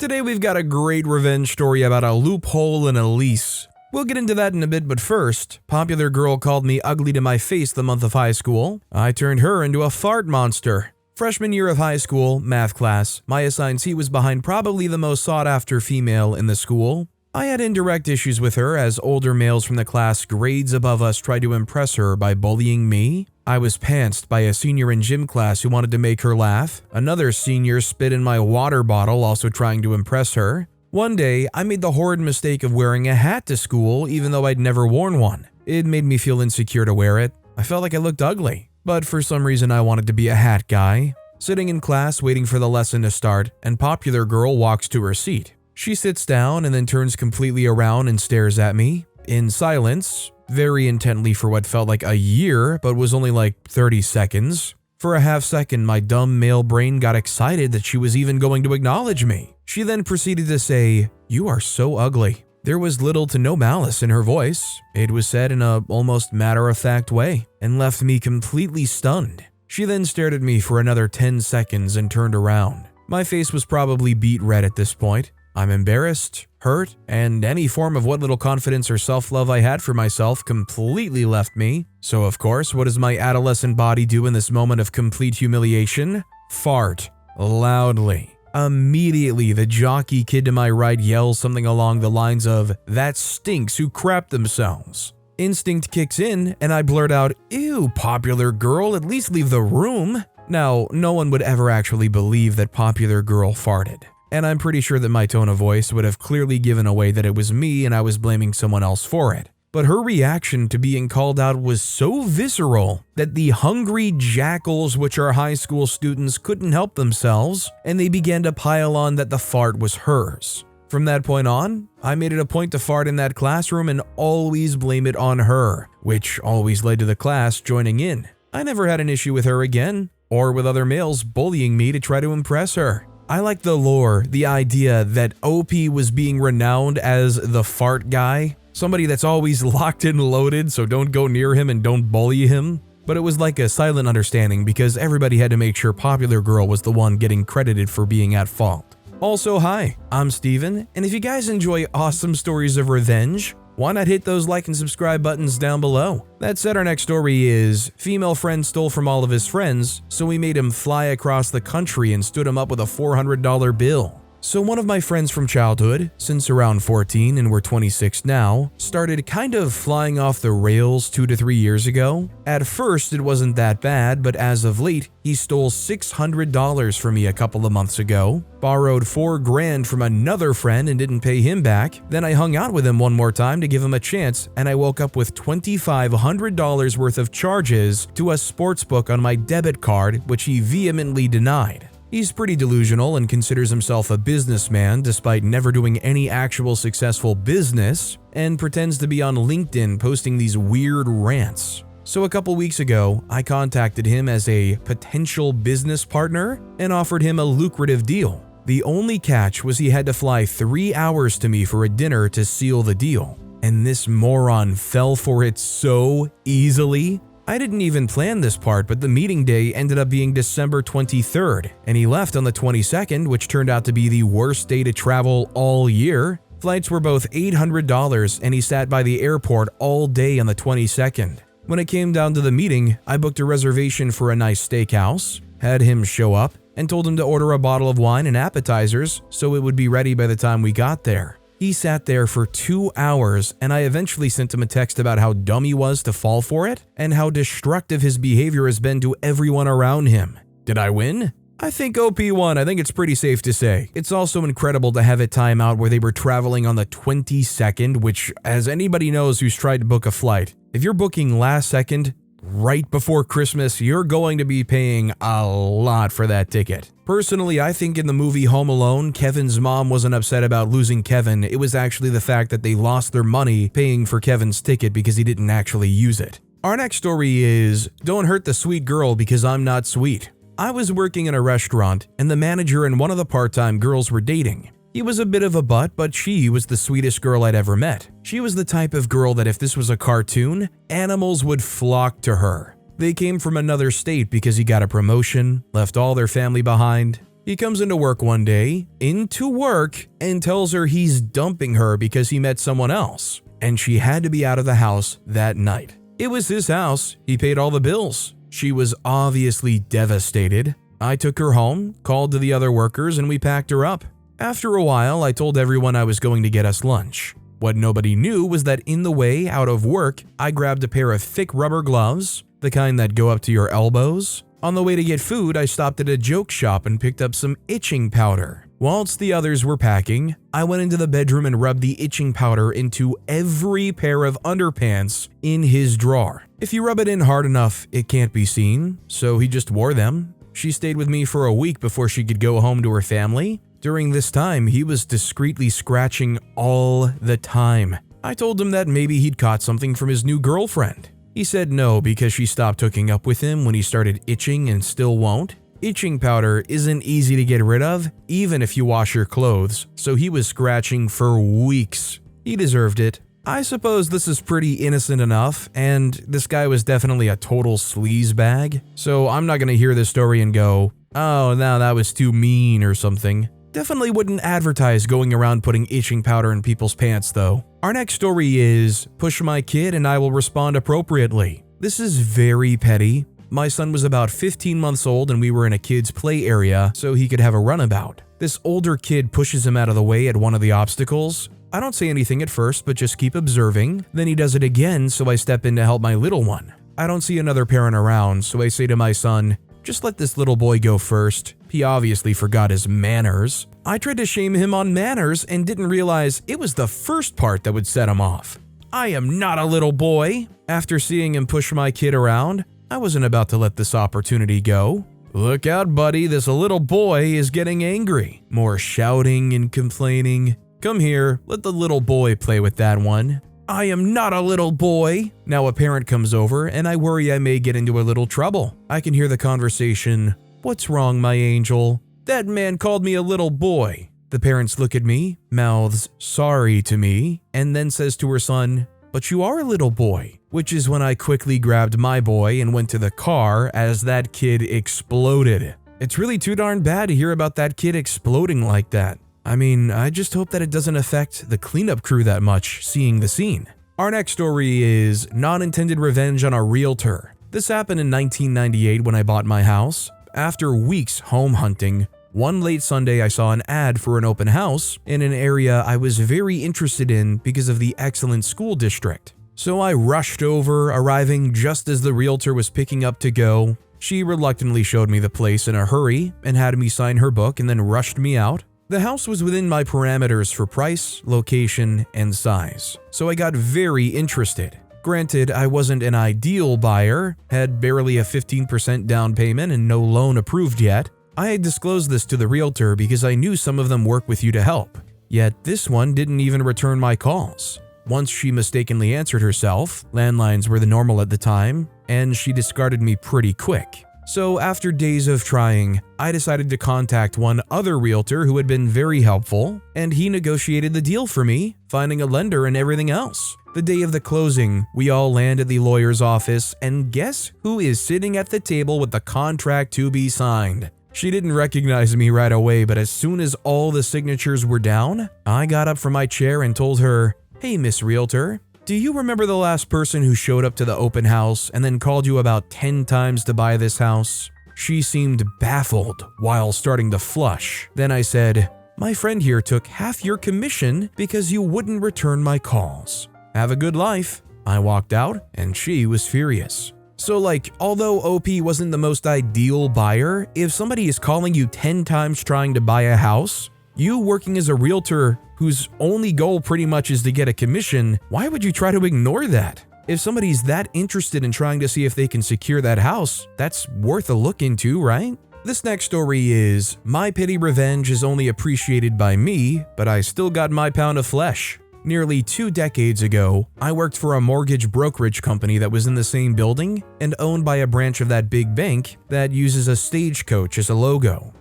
Today we've got a great revenge story about a loophole and a lease. We'll get into that in a bit, but first, popular girl called me ugly to my face the month of high school. I turned her into a fart monster. Freshman year of high school, math class, my assigned seat was behind probably the most sought-after female in the school. I had indirect issues with her as older males from the class grades above us tried to impress her by bullying me. I was pantsed by a senior in gym class who wanted to make her laugh. Another senior spit in my water bottle, also trying to impress her. One day, I made the horrid mistake of wearing a hat to school even though I'd never worn one. It made me feel insecure to wear it. I felt like I looked ugly. But for some reason I wanted to be a hat guy. Sitting in class waiting for the lesson to start, and popular girl walks to her seat. She sits down and then turns completely around and stares at me, in silence, very intently for what felt like a year but was only like 30 seconds. For a half second, my dumb male brain got excited that she was even going to acknowledge me. She then proceeded to say, "You are so ugly." There was little to no malice in her voice. It was said in a almost matter-of-fact way and left me completely stunned. She then stared at me for another 10 seconds and turned around. My face was probably beet red at this point. I'm embarrassed, hurt, and any form of what little confidence or self-love I had for myself completely left me. So of course, what does my adolescent body do in this moment of complete humiliation? Fart. Loudly. Immediately, the jockey kid to my right yells something along the lines of, "That stinks, who crapped themselves." Instinct kicks in, and I blurt out, "Ew, popular girl, at least leave the room." Now, no one would ever actually believe that popular girl farted. And I'm pretty sure that my tone of voice would have clearly given away that it was me and I was blaming someone else for it. But her reaction to being called out was so visceral that the hungry jackals, which are high school students, couldn't help themselves, and they began to pile on that the fart was hers. From that point on, I made it a point to fart in that classroom and always blame it on her, which always led to the class joining in. I never had an issue with her again, or with other males bullying me to try to impress her. I like the lore, the idea that OP was being renowned as the fart guy, somebody that's always locked and loaded, so don't go near him and don't bully him. But it was like a silent understanding because everybody had to make sure popular girl was the one getting credited for being at fault. Also, hi, I'm Steven, and if you guys enjoy awesome stories of revenge, why not hit those like and subscribe buttons down below? That said, our next story is, female friend stole from all of his friends, so we made him fly across the country and stood him up with a $400 bill. So one of my friends from childhood, since around 14 and we're 26 now, started kind of flying off the rails 2 to 3 years ago. At first it wasn't that bad, but as of late, he stole $600 from me a couple of months ago, borrowed $4 grand from another friend and didn't pay him back. Then I hung out with him one more time to give him a chance, and I woke up with $2,500 worth of charges to a sports book on my debit card, which he vehemently denied. He's pretty delusional and considers himself a businessman despite never doing any actual successful business, and pretends to be on LinkedIn posting these weird rants. So a couple weeks ago, I contacted him as a potential business partner and offered him a lucrative deal. The only catch was he had to fly 3 hours to me for a dinner to seal the deal. And this moron fell for it so easily. I didn't even plan this part, but the meeting day ended up being December 23rd, and he left on the 22nd, which turned out to be the worst day to travel all year. Flights were both $800, and he sat by the airport all day on the 22nd. When it came down to the meeting, I booked a reservation for a nice steakhouse, had him show up, and told him to order a bottle of wine and appetizers so it would be ready by the time we got there. He sat there for 2 hours, and I eventually sent him a text about how dumb he was to fall for it and how destructive his behavior has been to everyone around him. Did I win? I think OP won. I think it's pretty safe to say. It's also incredible to have it time out where they were traveling on the 22nd, which, as anybody knows who's tried to book a flight, if you're booking last second, right before Christmas, you're going to be paying a lot for that ticket. Personally, I think in the movie Home Alone, Kevin's mom wasn't upset about losing Kevin. It was actually the fact that they lost their money paying for Kevin's ticket because he didn't actually use it. Our next story is, don't hurt the sweet girl because I'm not sweet. I was working in a restaurant, and the manager and one of the part-time girls were dating. He was a bit of a butt, but she was the sweetest girl I'd ever met. She was the type of girl that if this was a cartoon, animals would flock to her. They came from another state because he got a promotion, left all their family behind. He comes into work one day, and tells her he's dumping her because he met someone else, and she had to be out of the house that night. It was his house, he paid all the bills. She was obviously devastated. I took her home, called to the other workers, and we packed her up. After a while, I told everyone I was going to get us lunch. What nobody knew was that in the way out of work, I grabbed a pair of thick rubber gloves, the kind that go up to your elbows. On the way to get food, I stopped at a joke shop and picked up some itching powder. Whilst the others were packing, I went into the bedroom and rubbed the itching powder into every pair of underpants in his drawer. If you rub it in hard enough, it can't be seen, so he just wore them. She stayed with me for a week before she could go home to her family. During this time, he was discreetly scratching all the time. I told him that maybe he'd caught something from his new girlfriend. He said no because she stopped hooking up with him when he started itching and still won't. Itching powder isn't easy to get rid of, even if you wash your clothes, so he was scratching for weeks. He deserved it. I suppose this is pretty innocent enough, and this guy was definitely a total sleazebag, so I'm not gonna hear this story and go, oh, no, that was too mean or something. Definitely wouldn't advertise going around putting itching powder in people's pants though. Our next story is, push my kid and I will respond appropriately. This is very petty. My son was about 15 months old and we were in a kid's play area so he could have a runabout. This older kid pushes him out of the way at one of the obstacles. I don't say anything at first, but just keep observing. Then he does it again, so I step in to help my little one. I don't see another parent around, so I say to my son, just let this little boy go first. He obviously forgot his manners. I tried to shame him on manners and didn't realize it was the first part that would set him off. I am not a little boy. After seeing him push my kid around, I wasn't about to let this opportunity go. Look out, buddy, this little boy is getting angry. More shouting and complaining. Come here, let the little boy play with that one. I am not a little boy. Now a parent comes over and I worry I may get into a little trouble. I can hear the conversation. What's wrong, my angel? That man called me a little boy. The parents look at me, mouths sorry to me, and then says to her son, but you are a little boy. Which is when I quickly grabbed my boy and went to the car as that kid exploded. It's really too darn bad to hear about that kid exploding like that. I mean, I just hope that it doesn't affect the cleanup crew that much seeing the scene. Our next story is non-intended revenge on a realtor. This happened in 1998 when I bought my house. After weeks home hunting, one late Sunday I saw an ad for an open house in an area I was very interested in because of the excellent school district. So I rushed over, arriving just as the realtor was picking up to go. She reluctantly showed me the place in a hurry and had me sign her book and then rushed me out. The house was within my parameters for price, location, and size, so I got very interested. Granted, I wasn't an ideal buyer, had barely a 15% down payment and no loan approved yet. I had disclosed this to the realtor because I knew some of them work with you to help. Yet this one didn't even return my calls. Once she mistakenly answered herself, landlines were the normal at the time, and she discarded me pretty quick. So after days of trying, I decided to contact one other realtor who had been very helpful, and he negotiated the deal for me, finding a lender and everything else. The day of the closing, we all land at the lawyer's office, and guess who is sitting at the table with the contract to be signed? She didn't recognize me right away, but as soon as all the signatures were down, I got up from my chair and told her, "Hey, Miss Realtor, do you remember the last person who showed up to the open house and then called you about 10 times to buy this house?" She seemed baffled while starting to flush. Then I said, "My friend here took half your commission because you wouldn't return my calls. Have a good life." I walked out and she was furious. So although OP wasn't the most ideal buyer, if somebody is calling you 10 times trying to buy a house, you working as a realtor whose only goal pretty much is to get a commission, why would you try to ignore that? If somebody's that interested in trying to see if they can secure that house, that's worth a look into, right? This next story is, my petty revenge is only appreciated by me, but I still got my pound of flesh. Nearly 2 decades ago, I worked for a mortgage brokerage company that was in the same building and owned by a branch of that big bank that uses a stagecoach as a logo.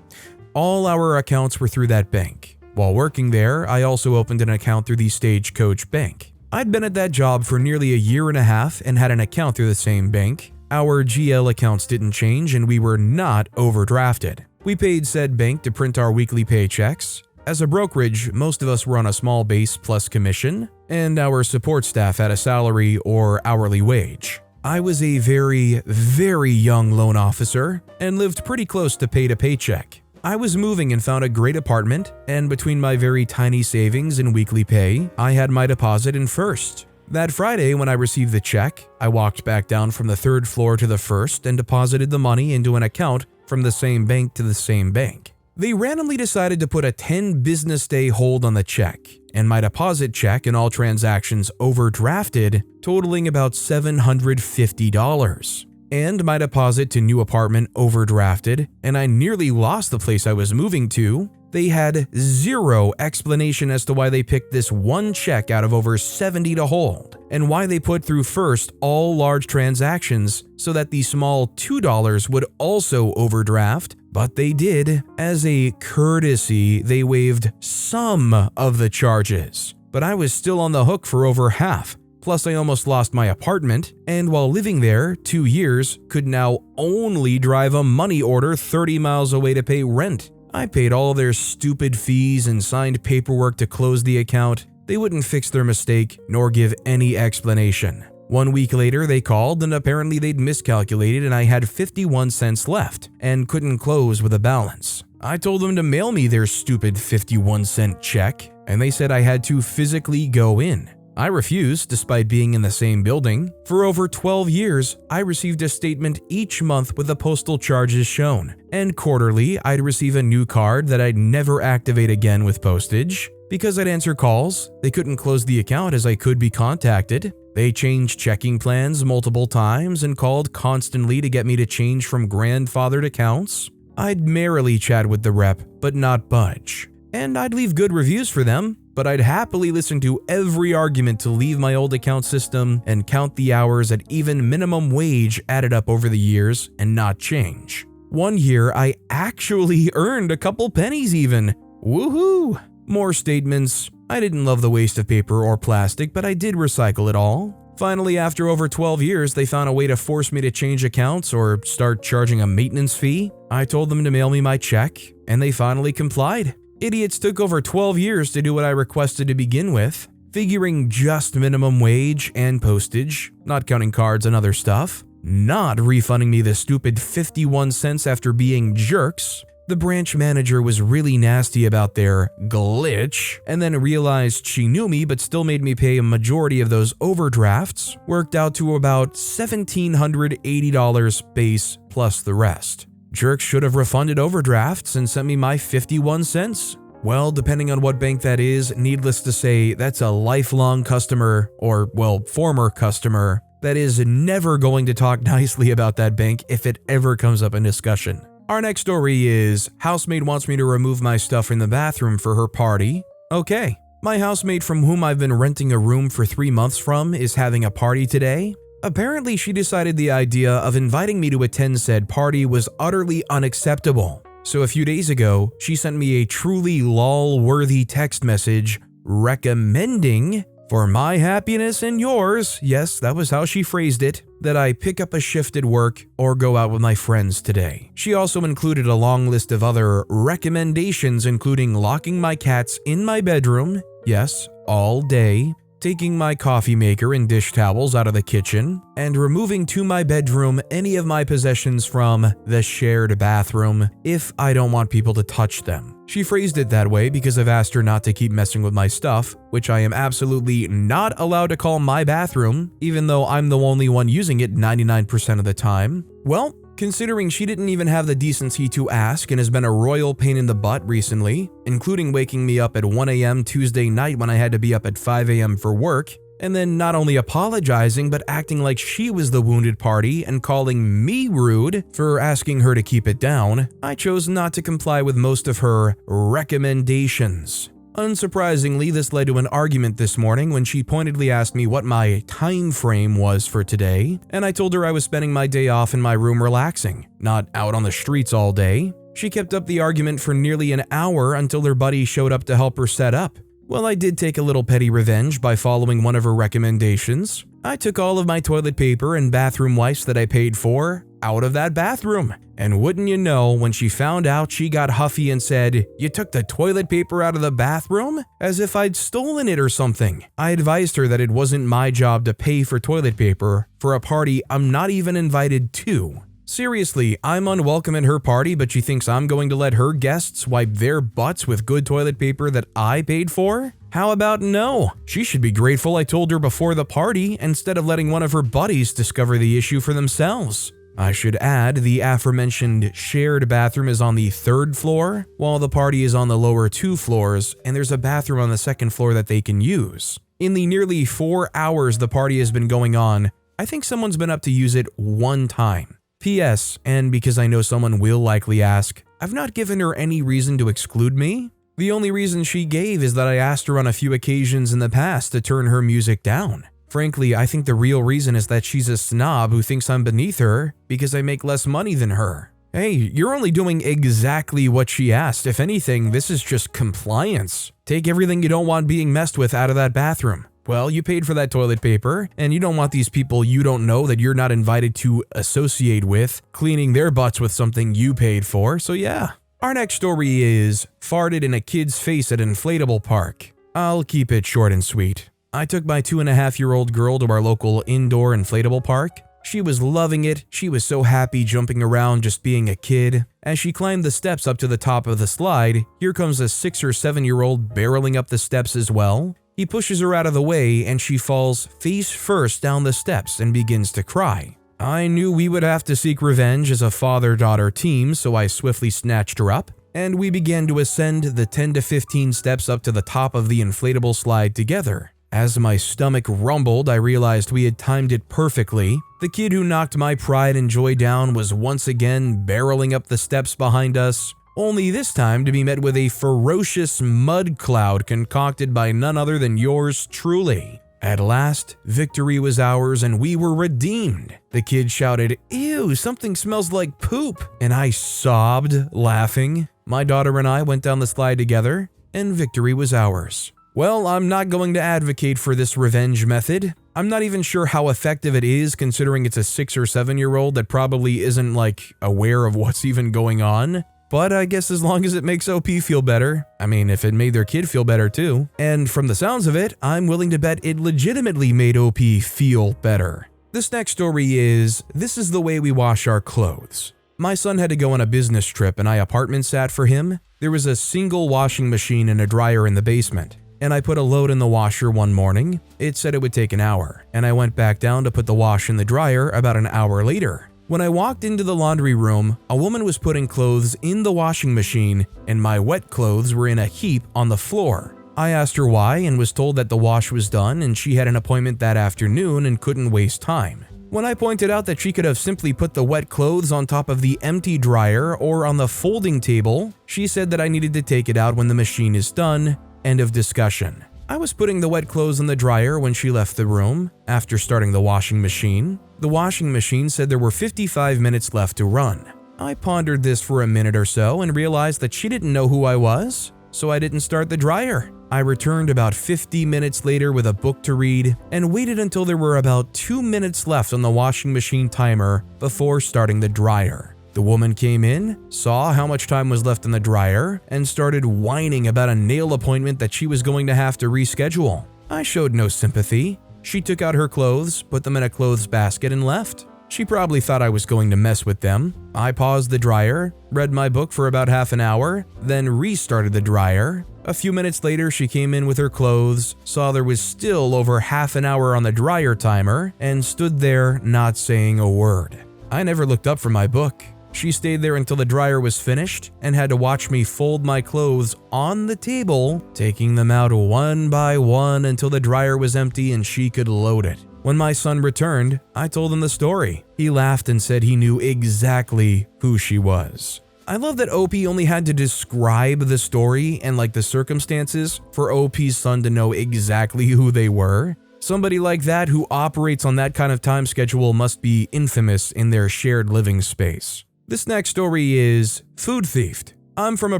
All our accounts were through that bank. While working there, I also opened an account through the Stagecoach Bank. I'd been at that job for nearly a year and a half and had an account through the same bank. Our GL accounts didn't change and we were not overdrafted. We paid said bank to print our weekly paychecks. As a brokerage, most of us were on a small base plus commission, and our support staff had a salary or hourly wage. I was a very, very young loan officer and lived pretty close to pay to paycheck. I was moving and found a great apartment, and between my very tiny savings and weekly pay, I had my deposit in first. That Friday, when I received the check, I walked back down from the third floor to the first and deposited the money into an account from the same bank to the same bank. They randomly decided to put a 10 business day hold on the check, and my deposit check and all transactions overdrafted, totaling about $750. And my deposit to new apartment overdrafted, and I nearly lost the place I was moving to. They had zero explanation as to why they picked this one check out of over 70 to hold, and why they put through first all large transactions so that the small $2 would also overdraft, but they did. As a courtesy, they waived some of the charges, but I was still on the hook for over half. Plus, I almost lost my apartment, and while living there 2 years, could now only drive a money order 30 miles away to pay rent. I paid all their stupid fees and signed paperwork to close the account. They wouldn't fix their mistake nor give any explanation. 1 week later, they called and apparently they'd miscalculated and I had 51 cents left and couldn't close with a balance. I told them to mail me their stupid 51-cent check, and they said I had to physically go in. I refused, despite being in the same building. For over 12 years, I received a statement each month with the postal charges shown, and quarterly, I'd receive a new card that I'd never activate again with postage. Because I'd answer calls, they couldn't close the account as I could be contacted. They changed checking plans multiple times and called constantly to get me to change from grandfathered accounts. I'd merrily chat with the rep, but not budge. And I'd leave good reviews for them, but I'd happily listen to every argument to leave my old account system and count the hours at even minimum wage added up over the years and not change. 1 year, I actually earned a couple pennies even. Woohoo! More statements. I didn't love the waste of paper or plastic, but I did recycle it all. Finally, after over 12 years, they found a way to force me to change accounts or start charging a maintenance fee. I told them to mail me my check, and they finally complied. Idiots took over 12 years to do what I requested to begin with, figuring just minimum wage and postage, not counting cards and other stuff, not refunding me the stupid 51 cents after being jerks. The branch manager was really nasty about their glitch, and then realized she knew me but still made me pay a majority of those overdrafts, worked out to about $1,780 base plus the rest. Jerks should have refunded overdrafts and sent me my 51 cents. Well, depending on what bank that is, needless to say, that's a lifelong customer, or, well, former customer, that is never going to talk nicely about that bank if it ever comes up in discussion. Our next story is, housemate wants me to remove my stuff from the bathroom for her party. Okay. My housemate from whom I've been renting a room for 3 months from is having a party today. Apparently, she decided the idea of inviting me to attend said party was utterly unacceptable. So a few days ago, she sent me a truly lol-worthy text message recommending, for my happiness and yours, yes, that was how she phrased it, that I pick up a shift at work or go out with my friends today. She also included a long list of other recommendations, including locking my cats in my bedroom, yes, all day, taking my coffee maker and dish towels out of the kitchen, and removing to my bedroom any of my possessions from the shared bathroom if I don't want people to touch them. She phrased it that way because I've asked her not to keep messing with my stuff, which I am absolutely not allowed to call my bathroom, even though I'm the only one using it 99% of the time. Well, considering she didn't even have the decency to ask and has been a royal pain in the butt recently, including waking me up at 1 a.m. Tuesday night when I had to be up at 5 a.m. for work, and then not only apologizing but acting like she was the wounded party and calling me rude for asking her to keep it down, I chose not to comply with most of her recommendations. Unsurprisingly, this led to an argument this morning when she pointedly asked me what my time frame was for today, and I told her I was spending my day off in my room relaxing, not out on the streets all day. She kept up the argument for nearly an hour until her buddy showed up to help her set up. Well, I did take a little petty revenge by following one of her recommendations. I took all of my toilet paper and bathroom wipes that I paid for, out of that bathroom. And wouldn't you know, when she found out, she got huffy and said, "You took the toilet paper out of the bathroom?" As if I'd stolen it or something. I advised her that it wasn't my job to pay for toilet paper for a party I'm not even invited to. Seriously, I'm unwelcome at her party, but she thinks I'm going to let her guests wipe their butts with good toilet paper that I paid for? How about no? She should be grateful I told her before the party instead of letting one of her buddies discover the issue for themselves. I should add, the aforementioned shared bathroom is on the 3rd floor, while the party is on the lower 2 floors, and there's a bathroom on the 2nd floor that they can use. In the nearly 4 hours the party has been going on, I think someone's been up to use it 1 time. P.S. And because I know someone will likely ask, I've not given her any reason to exclude me. The only reason she gave is that I asked her on a few occasions in the past to turn her music down. Frankly, I think the real reason is that she's a snob who thinks I'm beneath her because I make less money than her. Hey, you're only doing exactly what she asked. If anything, this is just compliance. Take everything you don't want being messed with out of that bathroom. Well, you paid for that toilet paper, and you don't want these people you don't know that you're not invited to associate with cleaning their butts with something you paid for, so yeah. Our next story is farted in a kid's face at inflatable park. I'll keep it short and sweet. I took my 2.5-year-old girl to our local indoor inflatable park. She was loving it. She was so happy jumping around just being a kid. As she climbed the steps up to the top of the slide, here comes a 6 or 7-year-old barreling up the steps as well. He pushes her out of the way and she falls face first down the steps and begins to cry. I knew we would have to seek revenge as a father-daughter team, so I swiftly snatched her up, and we began to ascend the 10 to 15 steps up to the top of the inflatable slide together. As my stomach rumbled, I realized we had timed it perfectly. The kid who knocked my pride and joy down was once again barreling up the steps behind us, only this time to be met with a ferocious mud cloud concocted by none other than yours truly. At last, victory was ours and we were redeemed. The kid shouted, "Ew, something smells like poop," and I sobbed, laughing. My daughter and I went down the slide together, and victory was ours. Well, I'm not going to advocate for this revenge method. I'm not even sure how effective it is considering it's a 6 or 7-year-old that probably isn't aware of what's even going on. But I guess as long as it makes OP feel better. I mean, if it made their kid feel better too. And from the sounds of it, I'm willing to bet it legitimately made OP feel better. This next story is, this is the way we wash our clothes. My son had to go on a business trip and I apartment sat for him. There was a single washing machine and a dryer in the basement. And I put a load in the washer one morning. It said it would take an hour. And I went back down to put the wash in the dryer about an hour later. When I walked into the laundry room, a woman was putting clothes in the washing machine and my wet clothes were in a heap on the floor. I asked her why and was told that the wash was done and she had an appointment that afternoon and couldn't waste time. When I pointed out that she could have simply put the wet clothes on top of the empty dryer or on the folding table, she said that I needed to take it out when the machine is done. End of discussion. I was putting the wet clothes in the dryer when she left the room after starting the washing machine. The washing machine said there were 55 minutes left to run. I pondered this for a minute or so and realized that she didn't know who I was, so I didn't start the dryer. I returned about 50 minutes later with a book to read and waited until there were about 2 minutes left on the washing machine timer before starting the dryer. The woman came in, saw how much time was left in the dryer, and started whining about a nail appointment that she was going to have to reschedule. I showed no sympathy. She took out her clothes, put them in a clothes basket, and left. She probably thought I was going to mess with them. I paused the dryer, read my book for about half an hour, then restarted the dryer. A few minutes later, she came in with her clothes, saw there was still over half an hour on the dryer timer, and stood there not saying a word. I never looked up from my book. She stayed there until the dryer was finished and had to watch me fold my clothes on the table, taking them out one by one until the dryer was empty and she could load it. When my son returned, I told him the story. He laughed and said he knew exactly who she was. I love that OP only had to describe the story and the circumstances for OP's son to know exactly who they were. Somebody like that who operates on that kind of time schedule must be infamous in their shared living space. This next story is Food Thieft. I'm from a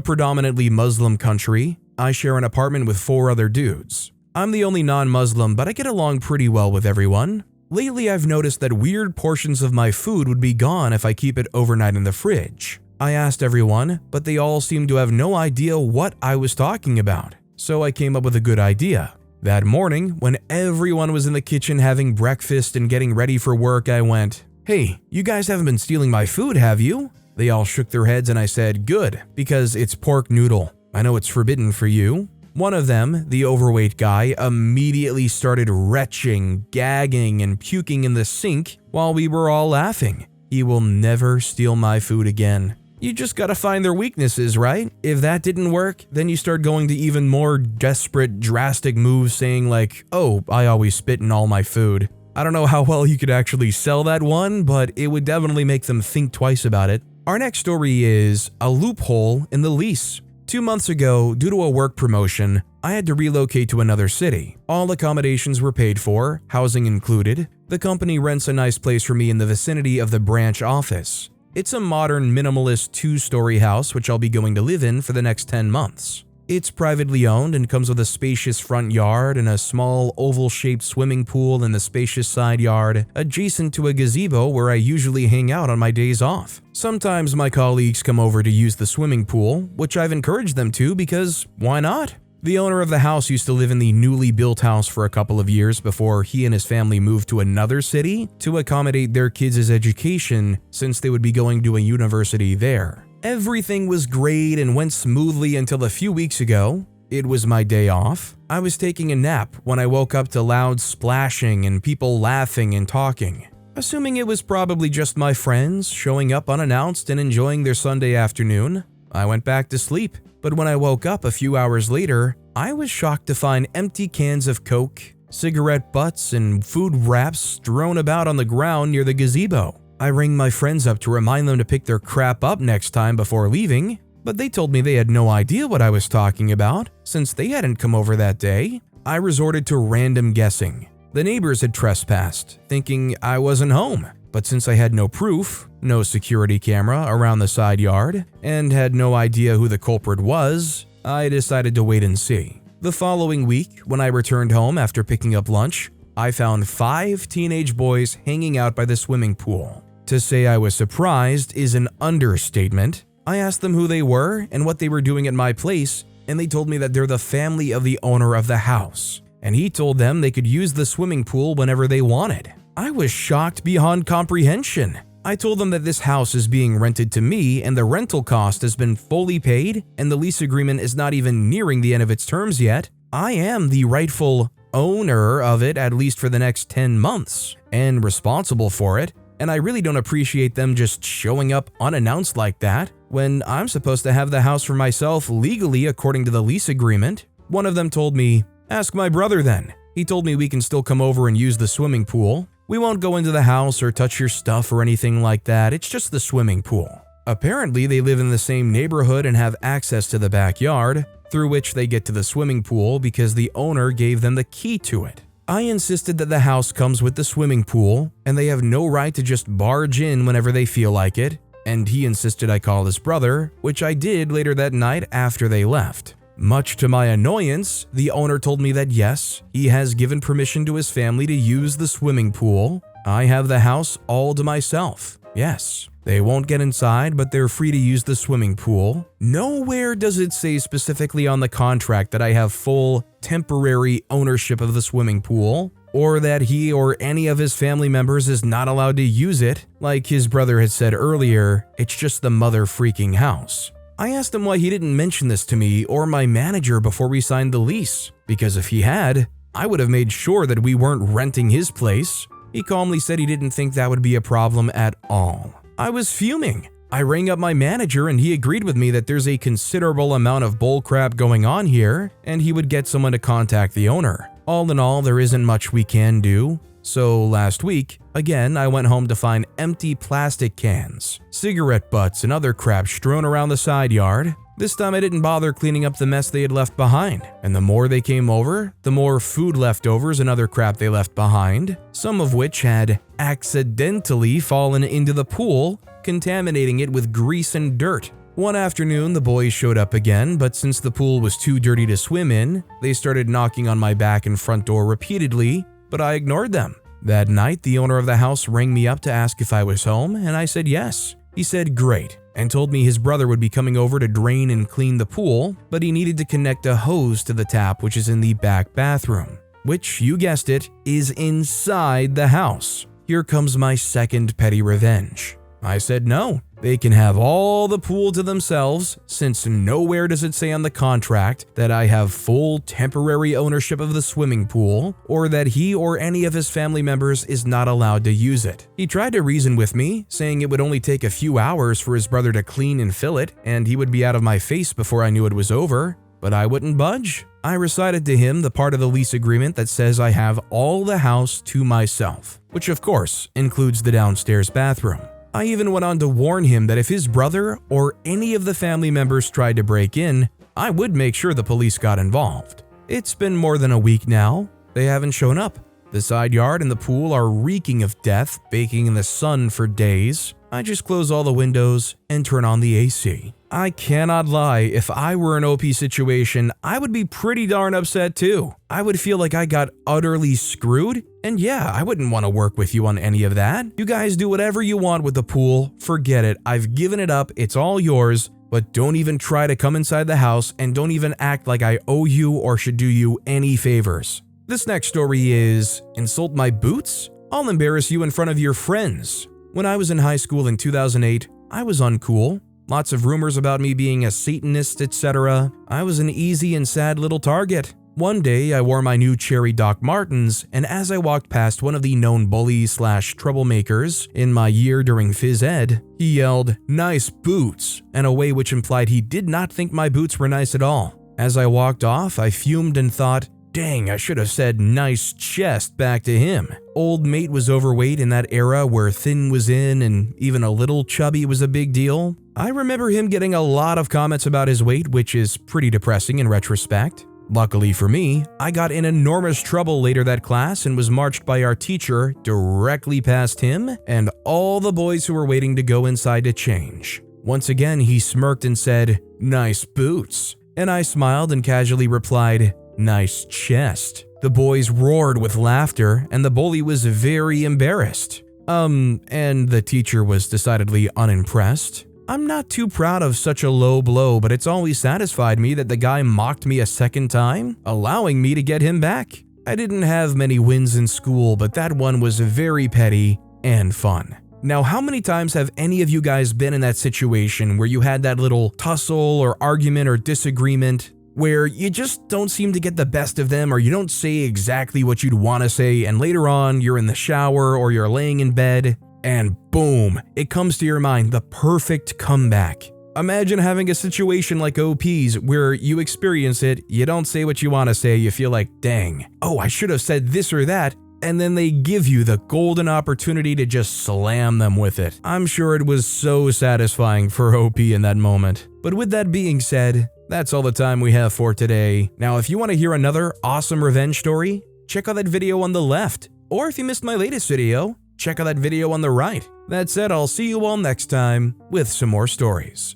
predominantly Muslim country. I share an apartment with 4 other dudes. I'm the only non-Muslim, but I get along pretty well with everyone. Lately, I've noticed that weird portions of my food would be gone if I keep it overnight in the fridge. I asked everyone, but they all seemed to have no idea what I was talking about. So I came up with a good idea. That morning, when everyone was in the kitchen having breakfast and getting ready for work, I went, "Hey, you guys haven't been stealing my food, have you?" They all shook their heads and I said, "Good, because it's pork noodle. I know it's forbidden for you." One of them, the overweight guy, immediately started retching, gagging, and puking in the sink while we were all laughing. He will never steal my food again. You just gotta find their weaknesses, right? If that didn't work, then you start going to even more desperate, drastic moves saying like, "Oh, I always spit in all my food." I don't know how well you could actually sell that one, but it would definitely make them think twice about it. Our next story is a loophole in the lease. 2 months ago, due to a work promotion, I had to relocate to another city. All accommodations were paid for, housing included. The company rents a nice place for me in the vicinity of the branch office. It's a modern, minimalist 2-story house which I'll be going to live in for the next 10 months. It's privately owned and comes with a spacious front yard and a small oval-shaped swimming pool in the spacious side yard, adjacent to a gazebo where I usually hang out on my days off. Sometimes my colleagues come over to use the swimming pool, which I've encouraged them to because why not? The owner of the house used to live in the newly built house for a couple of years before he and his family moved to another city to accommodate their kids' education since they would be going to a university there. Everything was great and went smoothly until a few weeks ago. It was my day off. I was taking a nap when I woke up to loud splashing and people laughing and talking. Assuming it was probably just my friends showing up unannounced and enjoying their Sunday afternoon, I went back to sleep. But when I woke up a few hours later, I was shocked to find empty cans of Coke, cigarette butts, and food wraps strewn about on the ground near the gazebo. I rang my friends up to remind them to pick their crap up next time before leaving, but they told me they had no idea what I was talking about since they hadn't come over that day. I resorted to random guessing. The neighbors had trespassed, thinking I wasn't home. But since I had no proof, no security camera around the side yard, and had no idea who the culprit was, I decided to wait and see. The following week, when I returned home after picking up lunch, I found 5 teenage boys hanging out by the swimming pool. To say I was surprised is an understatement. I asked them who they were and what they were doing at my place, and they told me that they're the family of the owner of the house, and he told them they could use the swimming pool whenever they wanted. I was shocked beyond comprehension. I told them that this house is being rented to me and the rental cost has been fully paid and the lease agreement is not even nearing the end of its terms yet. I am the rightful owner of it at least for the next 10 months and responsible for it, and I really don't appreciate them just showing up unannounced like that when I'm supposed to have the house for myself legally according to the lease agreement. One of them told me, "Ask my brother then. He told me we can still come over and use the swimming pool. We won't go into the house or touch your stuff or anything like that, it's just the swimming pool." Apparently, they live in the same neighborhood and have access to the backyard, through which they get to the swimming pool because the owner gave them the key to it. I insisted that the house comes with the swimming pool and they have no right to just barge in whenever they feel like it, and he insisted I call his brother, which I did later that night after they left. Much to my annoyance, the owner told me that yes, he has given permission to his family to use the swimming pool. I have the house all to myself. Yes, they won't get inside, but they're free to use the swimming pool. Nowhere does it say specifically on the contract that I have full, temporary ownership of the swimming pool, or that he or any of his family members is not allowed to use it. Like his brother had said earlier, it's just the mother freaking house. I asked him why he didn't mention this to me or my manager before we signed the lease, because if he had, I would have made sure that we weren't renting his place. He calmly said he didn't think that would be a problem at all. I was fuming. I rang up my manager and he agreed with me that there's a considerable amount of bullcrap going on here and he would get someone to contact the owner. All in all, there isn't much we can do. So last week, again, I went home to find empty plastic cans, cigarette butts, and other crap strewn around the side yard. This time I didn't bother cleaning up the mess they had left behind, and the more they came over, the more food leftovers and other crap they left behind, some of which had accidentally fallen into the pool, contaminating it with grease and dirt. One afternoon, the boys showed up again, but since the pool was too dirty to swim in, they started knocking on my back and front door repeatedly, but I ignored them. That night, the owner of the house rang me up to ask if I was home, and I said yes. He said great, and told me his brother would be coming over to drain and clean the pool, but he needed to connect a hose to the tap which is in the back bathroom, which, you guessed it, is inside the house. Here comes my second petty revenge. I said no, they can have all the pool to themselves, since nowhere does it say on the contract that I have full temporary ownership of the swimming pool, or that he or any of his family members is not allowed to use it. He tried to reason with me, saying it would only take a few hours for his brother to clean and fill it, and he would be out of my face before I knew it was over, but I wouldn't budge. I recited to him the part of the lease agreement that says I have all the house to myself, which of course includes the downstairs bathroom. I even went on to warn him that if his brother or any of the family members tried to break in, I would make sure the police got involved. It's been more than a week now. They haven't shown up. The side yard and the pool are reeking of death, baking in the sun for days. I just close all the windows and turn on the AC. I cannot lie, if I were in OP situation, I would be pretty darn upset too. I would feel like I got utterly screwed, and yeah, I wouldn't want to work with you on any of that. You guys do whatever you want with the pool, forget it, I've given it up, it's all yours, but don't even try to come inside the house and don't even act like I owe you or should do you any favors. This next story is, insult my boots? I'll embarrass you in front of your friends. When I was in high school in 2008, I was uncool. Lots of rumors about me being a Satanist, etc. I was an easy and sad little target. One day, I wore my new cherry Doc Martens, and as I walked past one of the known bullies/troublemakers in my year during phys ed, he yelled, "Nice boots," in a way which implied he did not think my boots were nice at all. As I walked off, I fumed and thought, dang, I should have said nice chest back to him. Old mate was overweight in that era where thin was in and even a little chubby was a big deal. I remember him getting a lot of comments about his weight, which is pretty depressing in retrospect. Luckily for me, I got in enormous trouble later that class and was marched by our teacher directly past him and all the boys who were waiting to go inside to change. Once again, he smirked and said, "Nice boots." And I smiled and casually replied, "Nice chest." The boys roared with laughter, and the bully was very embarrassed. And the teacher was decidedly unimpressed. I'm not too proud of such a low blow, but it's always satisfied me that the guy mocked me a second time, allowing me to get him back. I didn't have many wins in school, but that one was very petty and fun. Now, how many times have any of you guys been in that situation where you had that little tussle or argument or disagreement where you just don't seem to get the best of them or you don't say exactly what you'd want to say, and later on you're in the shower or you're laying in bed and boom, it comes to your mind, the perfect comeback. Imagine having a situation like OP's where you experience it, you don't say what you want to say, you feel like, dang, oh, I should have said this or that, and then they give you the golden opportunity to just slam them with it. I'm sure it was so satisfying for OP in that moment. But with that being said, that's all the time we have for today. Now, if you want to hear another awesome revenge story, check out that video on the left. Or if you missed my latest video, check out that video on the right. That said, I'll see you all next time with some more stories.